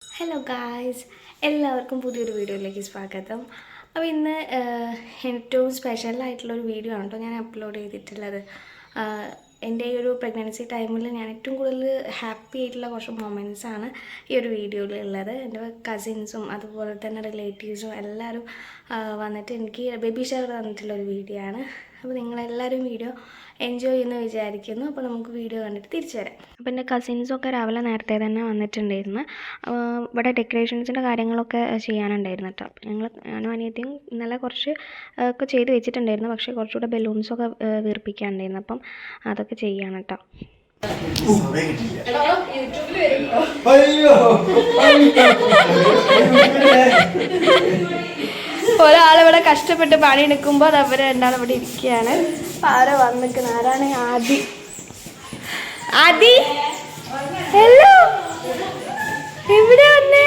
Hello guys, എല്ലാവർക്കും പുതിയൊരു വീഡിയോയിലേക്ക് സ്വാഗതം. അപ്പോൾ ഇന്ന് ഏറ്റവും സ്പെഷ്യലായിട്ടുള്ളൊരു വീഡിയോ ആണ് കേട്ടോ ഞാൻ അപ്ലോഡ് ചെയ്തിട്ടുള്ളത്. എൻ്റെ ഈ ഒരു പ്രഗ്നൻസി ടൈമിൽ ഞാൻ ഏറ്റവും കൂടുതൽ ഹാപ്പി ആയിട്ടുള്ള കുറച്ച് മൊമെൻറ്റ്സാണ് ഈ ഒരു വീഡിയോയിൽ ഉള്ളത്. എൻ്റെ കസിൻസും അതുപോലെ തന്നെ റിലേറ്റീവ്സും എല്ലാവരും വന്നിട്ട് എനിക്ക് ബേബി ഷവർ തന്നിട്ടുള്ളൊരു വീഡിയോ ആണ്. അപ്പോൾ നിങ്ങളെല്ലാവരും വീഡിയോ എൻജോയ് ചെയ്യുന്നു വിചാരിക്കുന്നു. അപ്പോൾ നമുക്ക് വീഡിയോ കണ്ടിട്ട് തിരിച്ചു വരാം. അപ്പോൾ എൻ്റെ കസിൻസൊക്കെ രാവിലെ നേരത്തെ തന്നെ വന്നിട്ടുണ്ടായിരുന്നു. ഇവിടെ ഡെക്കറേഷൻസിൻ്റെ കാര്യങ്ങളൊക്കെ ചെയ്യാനുണ്ടായിരുന്നു കേട്ടോ. ഞാനും അനിയത്തിയും ഇന്നലെ കുറച്ച് ഒക്കെ ചെയ്ത് വെച്ചിട്ടുണ്ടായിരുന്നു. പക്ഷേ കുറച്ചുകൂടെ ബലൂൺസൊക്കെ വീർപ്പിക്കാനുണ്ടായിരുന്നു. അപ്പം അതൊക്കെ ചെയ്യാണ് കേട്ടോ. ഒരാളിവിടെ കഷ്ടപ്പെട്ട് പണിയെടുക്കുമ്പോൾ അത് അവർ രണ്ടാളും ഇവിടെ ഇരിക്കുകയാണ്. ആരോ വന്നിരിക്കുന്നത്, ആരാണ്? ആദി ഹലോ, എവിടെ വന്നേ?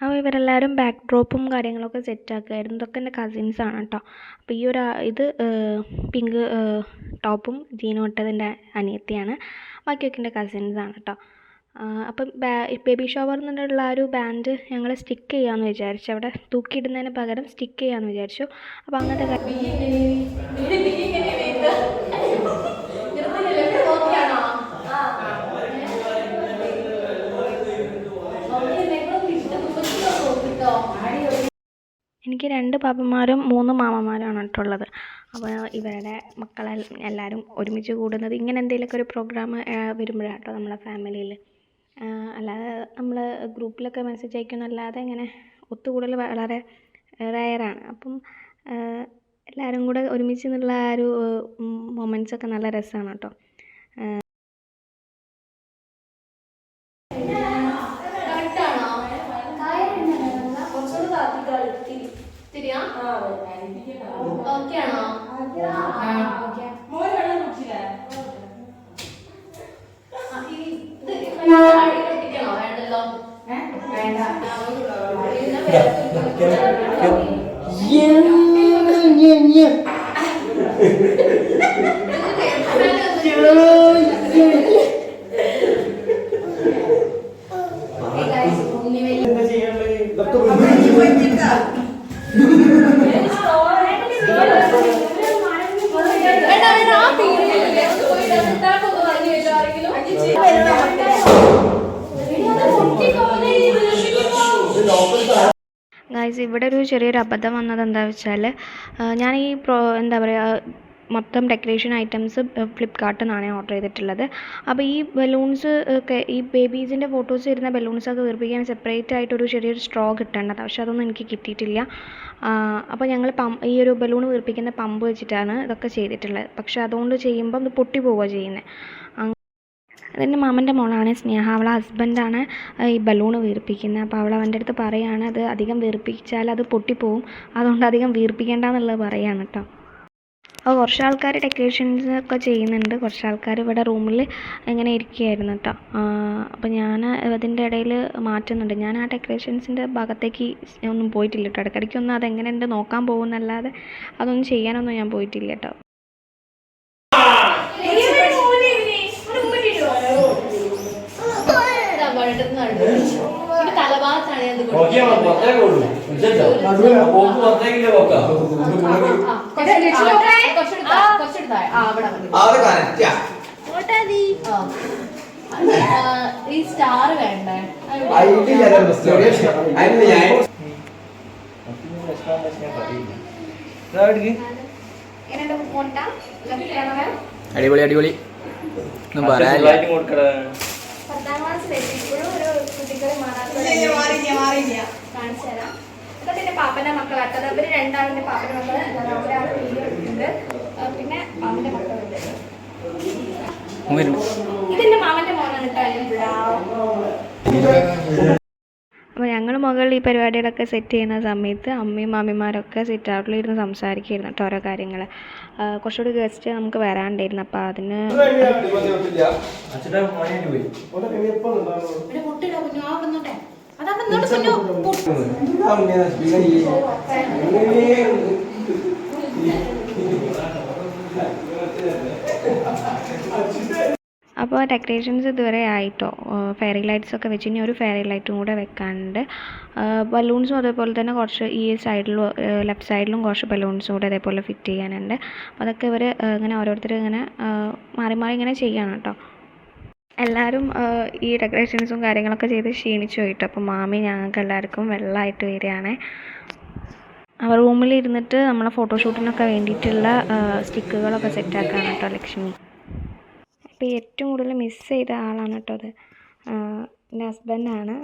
അപ്പോൾ ഇവരെല്ലാവരും ബാക്ക് ഡ്രോപ്പും കാര്യങ്ങളൊക്കെ സെറ്റാക്കുമായിരുന്നു. ഇതൊക്കെ എൻ്റെ കസിൻസാണ് കേട്ടോ. അപ്പോൾ ഇത് പിങ്ക് ടോപ്പും ജീനും ഇട്ടതിൻ്റെ അനിയത്തിയാണ്. ബാക്കിയൊക്കെ എൻ്റെ കസിൻസാണ് കേട്ടോ. അപ്പം ബേബി ഷവർ എന്നുള്ള ഒരു ബാൻഡ് ഞങ്ങൾ സ്റ്റിക്ക് ചെയ്യാമെന്ന് വിചാരിച്ചു. അവിടെ തൂക്കിയിടുന്നതിന് പകരം സ്റ്റിക്ക് ചെയ്യാമെന്ന് വിചാരിച്ചു. അപ്പോൾ അങ്ങനത്തെ എനിക്ക് 2 പാപ്പന്മാരും 3 മാമന്മാരാണ് കേട്ടുള്ളത്. അപ്പോൾ ഇവരുടെ എല്ലാവരും ഒരുമിച്ച് കൂടുന്നത് ഇങ്ങനെ എന്തെങ്കിലുമൊക്കെ ഒരു പ്രോഗ്രാം വരുമ്പോഴാണ് കേട്ടോ നമ്മളെ ഫാമിലിയിൽ. അല്ലാതെ നമ്മൾ ഗ്രൂപ്പിലൊക്കെ മെസ്സേജ് അയക്കുന്നല്ലാതെ ഇങ്ങനെ ഒത്തുകൂടൽ വളരെ റെയറാണ്. അപ്പം എല്ലാവരും കൂടെ ഒരുമിച്ച് എന്നുള്ള ആ ഒരു മൊമെൻറ്റ്സൊക്കെ നല്ല രസമാണ് കേട്ടോ. ഗൈസ്, ഇവിടെ ഒരു ചെറിയൊരു അബദ്ധം വന്നത് എന്താണെന്ന് വെച്ചാൽ ഞാൻ ഈ എന്താ പറയുക മൊത്തം ഡെക്കറേഷൻ ഐറ്റംസ് ഫ്ലിപ്കാർട്ടിൽ നിന്നാണ് ഓർഡർ ചെയ്തിട്ടുള്ളത്. അപ്പോൾ ഈ ബലൂൺസ് ഒക്കെ ഈ ബേബീസിൻ്റെ ഫോട്ടോസ് വരുന്ന ബലൂൺസൊക്കെ വീർപ്പിക്കാൻ സെപ്പറേറ്റ് ആയിട്ടൊരു ചെറിയൊരു സ്ട്രോ കിട്ടേണ്ടത്. പക്ഷെ അതൊന്നും എനിക്ക് കിട്ടിയിട്ടില്ല. അപ്പോൾ ഞങ്ങൾ ഈ ഒരു ബലൂൺ വീർപ്പിക്കുന്ന പമ്പ് വെച്ചിട്ടാണ് ഇതൊക്കെ ചെയ്തിട്ടുള്ളത്. പക്ഷെ അതുകൊണ്ട് ചെയ്യുമ്പം ഇത് പൊട്ടി പോവുക ചെയ്യുന്നത്. അതിൻ്റെ മാമൻ്റെ മോളാണ് സ്നേഹ. അവളെ ഹസ്ബൻഡാണ് ഈ ബലൂൺ വീർപ്പിക്കുന്നത്. അപ്പോൾ അവൾ അവൻ്റെ അടുത്ത് പറയുകയാണ് അത് അധികം വീർപ്പിച്ചാൽ അത് പൊട്ടിപ്പോവും, അതുകൊണ്ട് അധികം വീർപ്പിക്കേണ്ടെന്നുള്ളത് പറയുകയാണ് കേട്ടോ. അപ്പോൾ കുറച്ച് ആൾക്കാർ ഡെക്കറേഷൻസ് ഒക്കെ ചെയ്യുന്നുണ്ട്, കുറച്ച് ആൾക്കാർ ഇവിടെ റൂമിൽ ഇങ്ങനെ ഇരിക്കുകയായിരുന്നു കേട്ടോ. അപ്പോൾ ഞാൻ അതിൻ്റെ ഇടയിൽ മാറ്റുന്നുണ്ട്. ഞാൻ ആ ഡെക്കറേഷൻസിൻ്റെ ഭാഗത്തേക്ക് ഒന്നും പോയിട്ടില്ല കേട്ടോ. ഇടയ്ക്കിടയ്ക്കൊന്നും അതെങ്ങനെയുണ്ട് നോക്കാൻ പോകുന്നല്ലാതെ അതൊന്നും ചെയ്യാനൊന്നും ഞാൻ പോയിട്ടില്ല കേട്ടോ. ഈ സ്റ്റാർ വേണ്ടേ? അടിപൊളി അടിപൊളി ഒന്നും പറയാനില്ല. 10ാം ക്ലാസ്സിലേക്ക് ഇപ്പോഴും ഒരു കുട്ടികളെ കാണിച്ചു തരാം. ഇതൊക്കെ എൻ്റെ പാപ്പൻ്റെ മക്കളാട്ടത്. അവർ രണ്ടാളിൻ്റെ പാപ്പൻ്റെ മക്കൾ, ഒരാൾ വീഡിയോ എടുക്കുന്നുണ്ട്, പിന്നെ മാമൻ്റെ മക്കളുണ്ട്. ഇതെൻ്റെ മാമൻ്റെ മോനാണ് കേട്ടോ. അപ്പോൾ ഞങ്ങൾ മുകളിൽ ഈ പരിപാടികളൊക്കെ സെറ്റ് ചെയ്യുന്ന സമയത്ത് അമ്മയും മാമിമാരൊക്കെ സിറ്റ് ഔട്ടിലിരുന്ന് സംസാരിക്കുകയായിരുന്നു കേട്ടോ ഓരോ കാര്യങ്ങൾ. കുറച്ചുകൂടി ഗസ്റ്റ് നമുക്ക് വരാണ്ടായിരുന്നു. അപ്പോൾ അതിന് അപ്പോൾ ഡെക്കറേഷൻസ് ഇതുവരെ ആയിട്ടോ. ഫെയറി ലൈറ്റ്സ് ഒക്കെ വെച്ച് ഇനി ഒരു ഫെയറി ലൈറ്റും കൂടെ വെക്കാനുണ്ട്. ബലൂൺസും അതേപോലെ തന്നെ കുറച്ച് ഈ സൈഡിലും ലെഫ്റ്റ് സൈഡിലും കുറച്ച് ബലൂൺസും കൂടെ അതേപോലെ ഫിറ്റ് ചെയ്യാനുണ്ട്. അപ്പോൾ അതൊക്കെ ഇവർ ഇങ്ങനെ ഓരോരുത്തർ ഇങ്ങനെ മാറി മാറി ഇങ്ങനെ ചെയ്യണം കേട്ടോ. എല്ലാവരും ഈ ഡെക്കറേഷൻസും കാര്യങ്ങളൊക്കെ ചെയ്ത് ക്ഷീണിച്ചു പോയിട്ടോ. അപ്പോൾ മാമി ഞങ്ങൾക്ക് എല്ലാവർക്കും വെള്ളമായിട്ട് വരികയാണ്. അവർ റൂമിലിരുന്നിട്ട് നമ്മളെ ഫോട്ടോഷൂട്ടിനൊക്കെ വേണ്ടിയിട്ടുള്ള സ്റ്റിക്കുകളൊക്കെ സെറ്റാക്കാണ് കേട്ടോ ലക്ഷ്മി. അപ്പോൾ ഏറ്റവും കൂടുതൽ മിസ് ചെയ്ത ആളാണ് കേട്ടോ അത്. എൻ്റെ ഹസ്ബൻഡാണ്.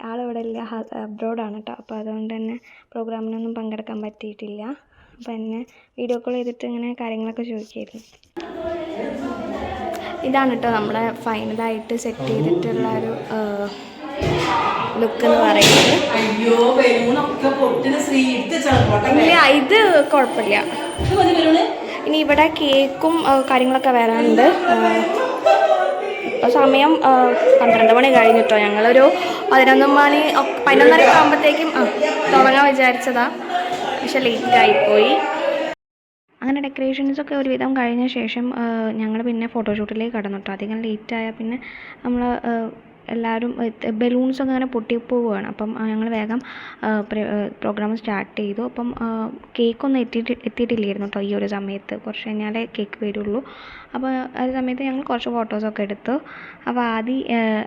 ആളിവിടെ ഇല്ല, അബ്രോഡാണ് കേട്ടോ. അപ്പോൾ അതുകൊണ്ട് തന്നെ പ്രോഗ്രാമിനൊന്നും പങ്കെടുക്കാൻ പറ്റിയിട്ടില്ല. അപ്പോൾ എന്നെ വീഡിയോ കോൾ ചെയ്തിട്ട് ഇങ്ങനെ കാര്യങ്ങളൊക്കെ ചോദിക്കുമായിരുന്നു. ഇതാണ് കേട്ടോ നമ്മളെ ഫൈനലായിട്ട് സെറ്റ് ചെയ്തിട്ടുള്ള ഒരു ലുക്ക് എന്ന് പറയുന്നത്. ഇല്ല, ഇത് കുഴപ്പമില്ല. ഇനി ഇവിടെ കേക്കും കാര്യങ്ങളൊക്കെ വരാനുണ്ട്. ഇപ്പോൾ സമയം 12 മണി കഴിഞ്ഞിട്ടോ. ഞങ്ങളൊരു 11:30 ആകുമ്പോഴത്തേക്കും തുടങ്ങാൻ വിചാരിച്ചതാണ്. പക്ഷെ ലേറ്റായിപ്പോയി. അങ്ങനെ ഡെക്കറേഷൻസൊക്കെ ഒരുവിധം കഴിഞ്ഞ ശേഷം ഞങ്ങൾ പിന്നെ ഫോട്ടോഷൂട്ടിലേക്ക് കടന്നു കേട്ടോ. അധികം ലേറ്റായാൽ പിന്നെ നമ്മൾ എല്ലാവരും ബലൂൺസൊക്കെ അങ്ങനെ പൊട്ടിപ്പോവുകയാണ്. അപ്പം ഞങ്ങൾ വേഗം പ്രോഗ്രാം സ്റ്റാർട്ട് ചെയ്തു. അപ്പം കേക്കൊന്നും എത്തിയിട്ടില്ലായിരുന്നു കേട്ടോ ഈ ഒരു സമയത്ത്. കുറച്ച് കഴിഞ്ഞാലേ കേക്ക് വരുള്ളൂ. അപ്പോൾ ആ സമയത്ത് ഞങ്ങൾ കുറച്ച് ഫോട്ടോസൊക്കെ എടുത്തു. അപ്പോൾ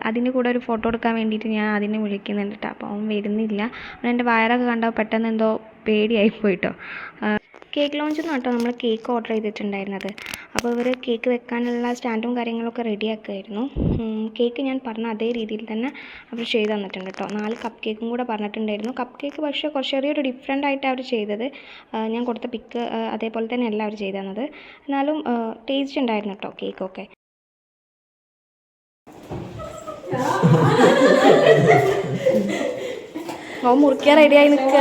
അതിൻ്റെ കൂടെ ഒരു ഫോട്ടോ എടുക്കാൻ വേണ്ടിയിട്ട് ഞാൻ അതിനെ വിളിക്കുന്നുണ്ട് കേട്ടോ. അപ്പോൾ അവൻ വരുന്നില്ല. അവൻ എൻ്റെ വയറൊക്കെ കണ്ടപ്പോൾ പെട്ടെന്ന് എന്തോ പേടിയായിപ്പോയിട്ടോ. കേക്ക് ലോഞ്ചിൽ കേട്ടോ നമ്മൾ കേക്ക് ഓർഡർ ചെയ്തിട്ടുണ്ടായിരുന്നത്. അപ്പോൾ ഇവർ കേക്ക് വെക്കാനുള്ള സ്റ്റാൻഡും കാര്യങ്ങളൊക്കെ റെഡിയാക്കുമായിരുന്നു. കേക്ക് ഞാൻ പറഞ്ഞ അതേ രീതിയിൽ തന്നെ അവർ ചെയ്ത് തന്നിട്ടുണ്ട് കേട്ടോ. 4 കപ്പ് കേക്കും കൂടെ പറഞ്ഞിട്ടുണ്ടായിരുന്നു. കപ്പ് കേക്ക് പക്ഷേ കുറച്ച് ചെറിയൊരു ഡിഫറെൻ്റ് ആയിട്ട് അവർ ചെയ്തത്. ഞാൻ കൊടുത്ത പിക്ക് അതേപോലെ തന്നെ അല്ല അവർ ചെയ്ത് തന്നത്. എന്നാലും ടേസ്റ്റ് ഉണ്ടായിരുന്നു കേട്ടോ കേക്കൊക്കെ. മുറിക്കാൻ റെഡിയായി നിൽക്കുക.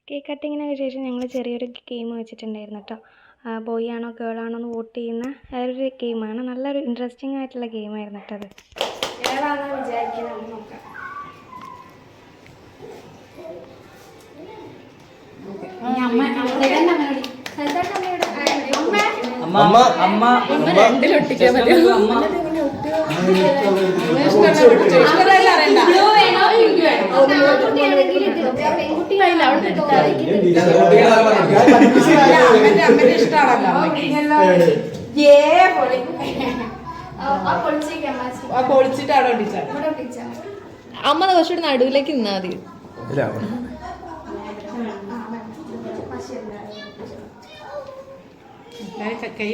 കേക്ക് കട്ടിങ്ങിനൊക്കെ ശേഷം ഞങ്ങൾ ചെറിയൊരു ഗെയിം വെച്ചിട്ടുണ്ടായിരുന്നു കേട്ടോ. ബോയ് ആണോ ഗേൾ ആണോ എന്ന് വോട്ട് ചെയ്യുന്ന ഒരു ഗെയിമാണ്. നല്ലൊരു ഇൻട്രസ്റ്റിംഗ് ആയിട്ടുള്ള ഗെയിമായിരുന്നു കേട്ടോ അത്. ഏതാണെന്ന് വിചാരിക്കുന്നത് നോക്കാം. രണ്ടിലൊട്ടിക്കാൻ പൊളിച്ചിട്ടാണോ അമ്മ കുറച്ചുകൂടി നടുവിലേക്ക് നിന്നാ മതി. കൈ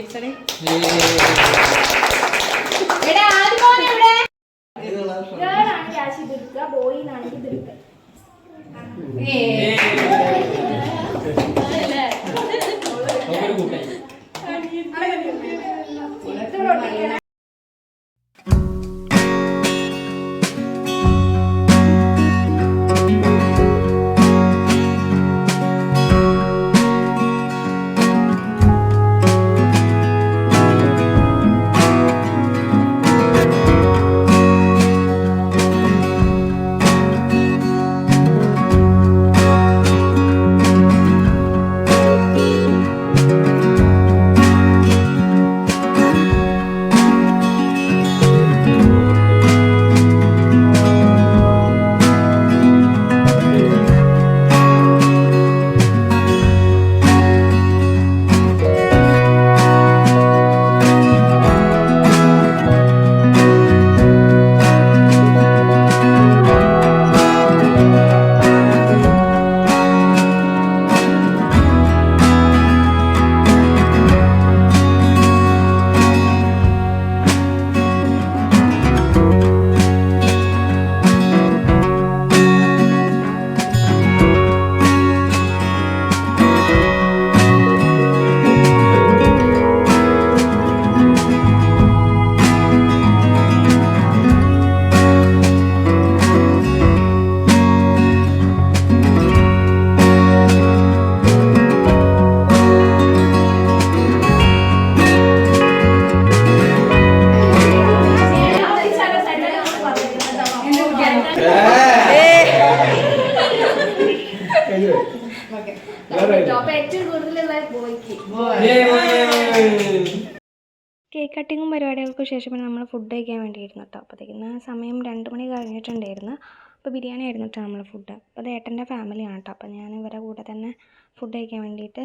കേക്ക് കട്ടിങ്ങും പരിപാടികൾക്കും ശേഷം പിന്നെ നമ്മൾ ഫുഡ് കഴിക്കാൻ വേണ്ടിയിരുന്നു കേട്ടോ. അപ്പോഴത്തേക്കിന് സമയം 2 മണി കഴിഞ്ഞിട്ടുണ്ടായിരുന്നു. അപ്പോൾ ബിരിയാണി ആയിരുന്നു കേട്ടോ നമ്മൾ ഫുഡ്. അപ്പോൾ അത് ഏട്ടൻ്റെ ഫാമിലിയാണ് കേട്ടോ. അപ്പോൾ ഞാൻ ഇവരുടെ കൂടെ തന്നെ ഫുഡ് കഴിക്കാൻ വേണ്ടിയിട്ട്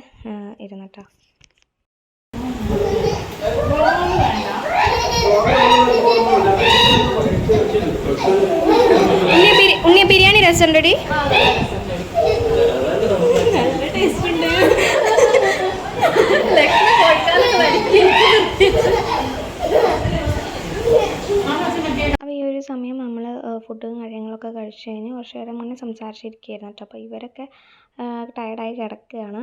ഇരുന്നു കേട്ടോ. ഉണ്ണി ബിരിയാണി രസമുണ്ടടി? അപ്പോൾ ഈ ഒരു സമയം നമ്മൾ ഫുഡും കാര്യങ്ങളൊക്കെ കഴിച്ച് കഴിഞ്ഞ് കുറച്ച് നേരം മുന്നേ സംസാരിച്ചിരിക്കുകയായിരുന്നു കേട്ടോ. അപ്പോൾ ഇവരൊക്കെ ടയർഡായി കിടക്കുകയാണ്.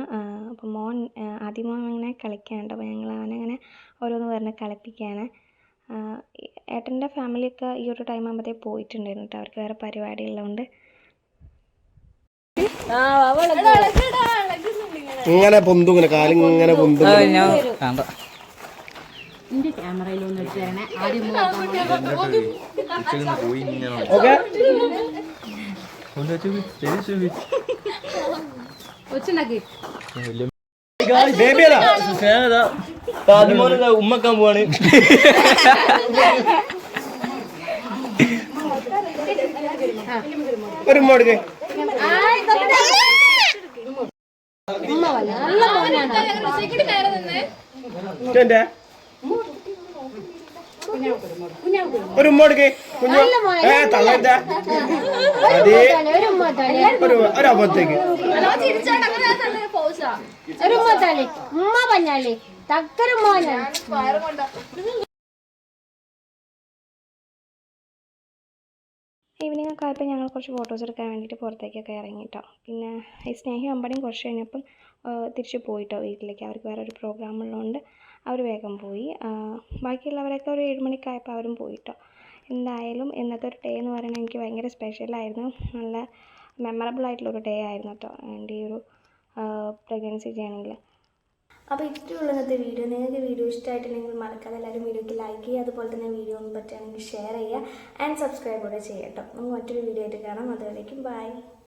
അപ്പോൾ മോൻ ആദ്യമോൻ ഇങ്ങനെ കളിക്കാനുണ്ട്. അപ്പോൾ ഞങ്ങൾ അവനങ്ങനെ ഓരോന്ന് പറഞ്ഞ് കളിപ്പിക്കുകയാണ്. ഏട്ടൻ്റെ ഫാമിലിയൊക്കെ ഈ ഒരു ടൈം ആകുമ്പോഴത്തേക്ക് പോയിട്ടുണ്ടായിരുന്നു കേട്ടോ. അവർക്ക് വേറെ പരിപാടിയുള്ളതുകൊണ്ട്. ഇങ്ങനെ പൊന്തും, ഇങ്ങനെ കാലിങ്ങനെ പൊന്തും. ഉമ്മക്കാൻ പോവാണ്. ഒരു മോടുക്ക് ഒരു ഉമ്മോടുക്ക് കുഞ്ഞു തള്ളേന്റെ അതേ ഒരു അബദ്ധത്തേക്ക് ഈവനിങ് ഒക്കെ ആയപ്പോൾ ഞങ്ങൾ കുറച്ച് ഫോട്ടോസ് എടുക്കാൻ വേണ്ടിയിട്ട് പുറത്തേക്കൊക്കെ ഇറങ്ങി കേട്ടോ. പിന്നെ ഈ സ്നേഹി അമ്പടിയും കുറച്ച് കഴിഞ്ഞപ്പം തിരിച്ച് പോയിട്ടോ വീട്ടിലേക്ക്. അവർക്ക് വേറെ ഒരു പ്രോഗ്രാം ഉള്ളതുകൊണ്ട് അവർ വേഗം പോയി. ബാക്കിയുള്ളവരൊക്കെ ഒരു 7 മണിക്കായപ്പോൾ അവരും പോയിട്ടോ. എന്തായാലും ഇന്നത്തെ ഒരു ഡേ എന്ന് പറയുന്നത് എനിക്ക് ഭയങ്കര സ്പെഷ്യലായിരുന്നു. നല്ല മെമ്മറബിൾ ആയിട്ടുള്ളൊരു ഡേ ആയിരുന്നു കേട്ടോ എൻ്റെ ഈ ഒരു പ്രഗ്നൻസി ജേണിയിൽ. അപ്പോൾ ഇത്രയുള്ള ഇന്നത്തെ വീഡിയോ. നിങ്ങൾക്ക് വീഡിയോ ഇഷ്ടമായിട്ടുണ്ടെങ്കിൽ മറക്കാതെ എല്ലാവരും വീഡിയോയ്ക്ക് ലൈക്ക് ചെയ്യുക. അതുപോലെ തന്നെ വീഡിയോ ഒന്ന് പറ്റുകയാണെങ്കിൽ ഷെയർ ചെയ്യുക ആൻഡ് സബ്സ്ക്രൈബ് കൂടെ ചെയ്യാം കേട്ടോ. നമുക്ക് മറ്റൊരു വീഡിയോ ആയിട്ട് കാണാം. അതുവരേക്കും ബൈ.